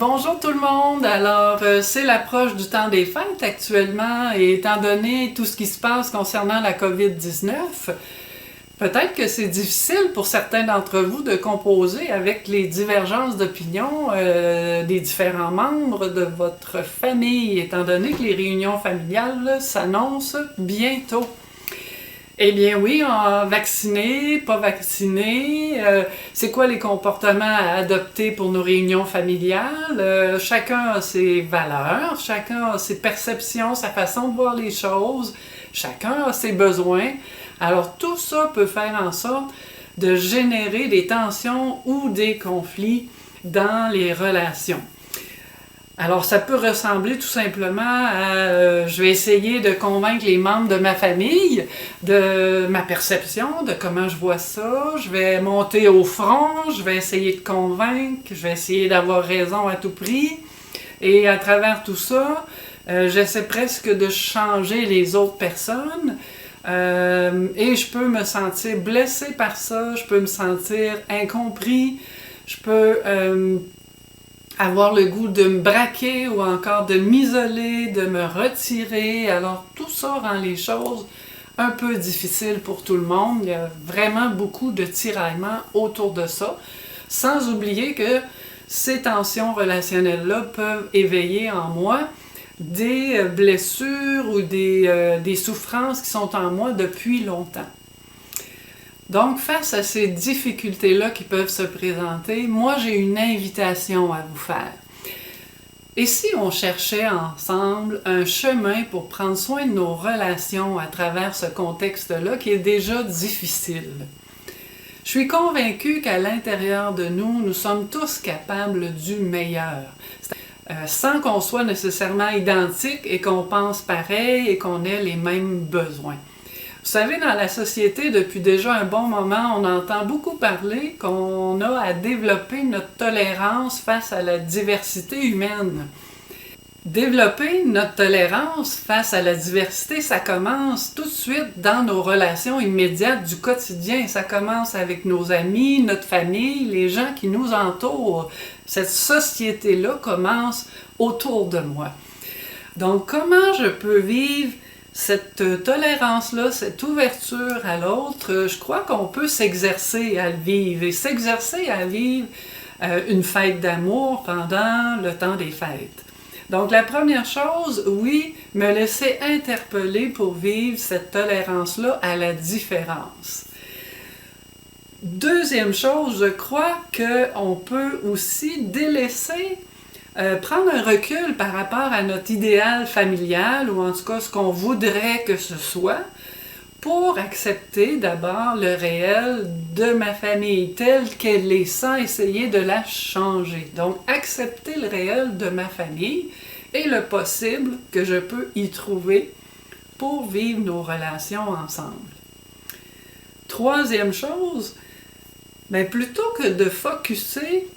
bonjour tout le monde! Alors, c'est l'approche du temps des fêtes actuellement, et étant donné tout ce qui se passe concernant la COVID-19, peut-être que c'est difficile pour certains d'entre vous de composer avec les divergences d'opinion des différents membres de votre famille, étant donné que les réunions familiales s'annoncent bientôt. Eh bien oui, vacciné, pas vacciné, c'est quoi les comportements à adopter pour nos réunions familiales? Chacun a ses valeurs, chacun a ses perceptions, sa façon de voir les choses, chacun a ses besoins. Alors tout ça peut faire en sorte de générer des tensions ou des conflits dans les relations. Alors, ça peut ressembler tout simplement à je vais essayer de convaincre les membres de ma famille de ma perception, de comment je vois ça. Je vais monter au front, je vais essayer de convaincre, je vais essayer d'avoir raison à tout prix. Et à travers tout ça, j'essaie presque de changer les autres personnes. Et je peux me sentir blessé par ça, je peux me sentir incompris, je peux avoir le goût de me braquer ou encore de m'isoler, de me retirer. Alors tout ça rend les choses un peu difficiles pour tout le monde. Il y a vraiment beaucoup de tiraillements autour de ça, sans oublier que ces tensions relationnelles-là peuvent éveiller en moi des blessures ou des souffrances qui sont en moi depuis longtemps. Donc, face à ces difficultés-là qui peuvent se présenter, moi j'ai une invitation à vous faire. Et si on cherchait ensemble un chemin pour prendre soin de nos relations à travers ce contexte-là qui est déjà difficile? Je suis convaincue qu'à l'intérieur de nous, nous sommes tous capables du meilleur. Sans qu'on soit nécessairement identiques et qu'on pense pareil et qu'on ait les mêmes besoins. Vous savez, dans la société, depuis déjà un bon moment, on entend beaucoup parler qu'on a à développer notre tolérance face à la diversité humaine. Développer notre tolérance face à la diversité, ça commence tout de suite dans nos relations immédiates du quotidien. Ça commence avec nos amis, notre famille, les gens qui nous entourent. Cette société-là commence autour de moi. Donc, comment je peux vivre cette tolérance-là, cette ouverture à l'autre? Je crois qu'on peut s'exercer à le vivre. Et s'exercer à vivre une fête d'amour pendant le temps des fêtes. Donc, la première chose, oui, me laisser interpeller pour vivre cette tolérance-là à la différence. Deuxième chose, je crois qu'on peut aussi délaisser, prendre un recul par rapport à notre idéal familial, ou en tout cas ce qu'on voudrait que ce soit, pour accepter d'abord le réel de ma famille telle qu'elle est, sans essayer de la changer. Donc, accepter le réel de ma famille et le possible que je peux y trouver pour vivre nos relations ensemble. Troisième chose, bien, plutôt que de focusser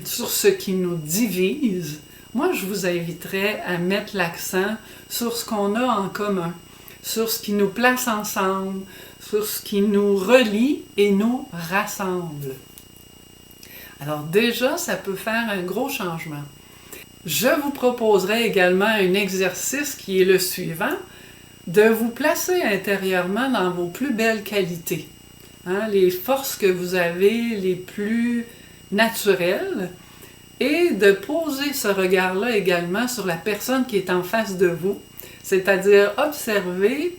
sur ce qui nous divise, moi je vous inviterais à mettre l'accent sur ce qu'on a en commun, sur ce qui nous place ensemble, sur ce qui nous relie et nous rassemble. Alors déjà, ça peut faire un gros changement. Je vous proposerai également un exercice qui est le suivant, de vous placer intérieurement dans vos plus belles qualités. Les forces que vous avez les plus naturelles, et de poser ce regard-là également sur la personne qui est en face de vous, c'est-à-dire observer,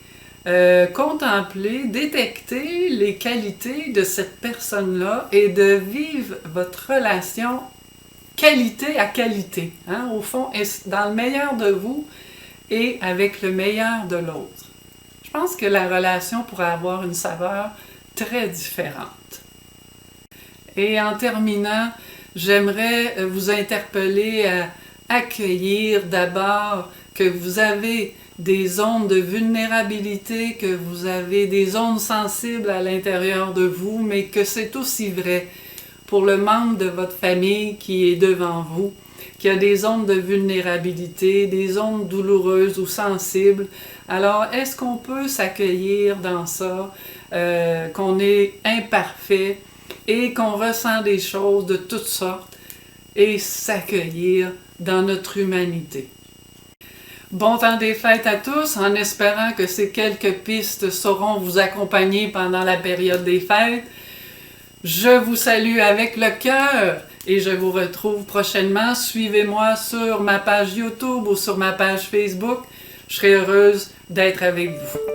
contempler, détecter les qualités de cette personne-là et de vivre votre relation qualité à qualité, au fond, dans le meilleur de vous et avec le meilleur de l'autre. Je pense que la relation pourrait avoir une saveur très différente. Et en terminant, j'aimerais vous interpeller à accueillir d'abord que vous avez des zones de vulnérabilité, que vous avez des zones sensibles à l'intérieur de vous, mais que c'est aussi vrai pour le membre de votre famille qui est devant vous, qui a des zones de vulnérabilité, des zones douloureuses ou sensibles. Alors, est-ce qu'on peut s'accueillir dans ça, qu'on est imparfait et qu'on ressent des choses de toutes sortes et s'accueillir dans notre humanité. Bon temps des fêtes à tous, en espérant que ces quelques pistes sauront vous accompagner pendant la période des fêtes. Je vous salue avec le cœur et je vous retrouve prochainement. Suivez-moi sur ma page YouTube ou sur ma page Facebook. Je serai heureuse d'être avec vous.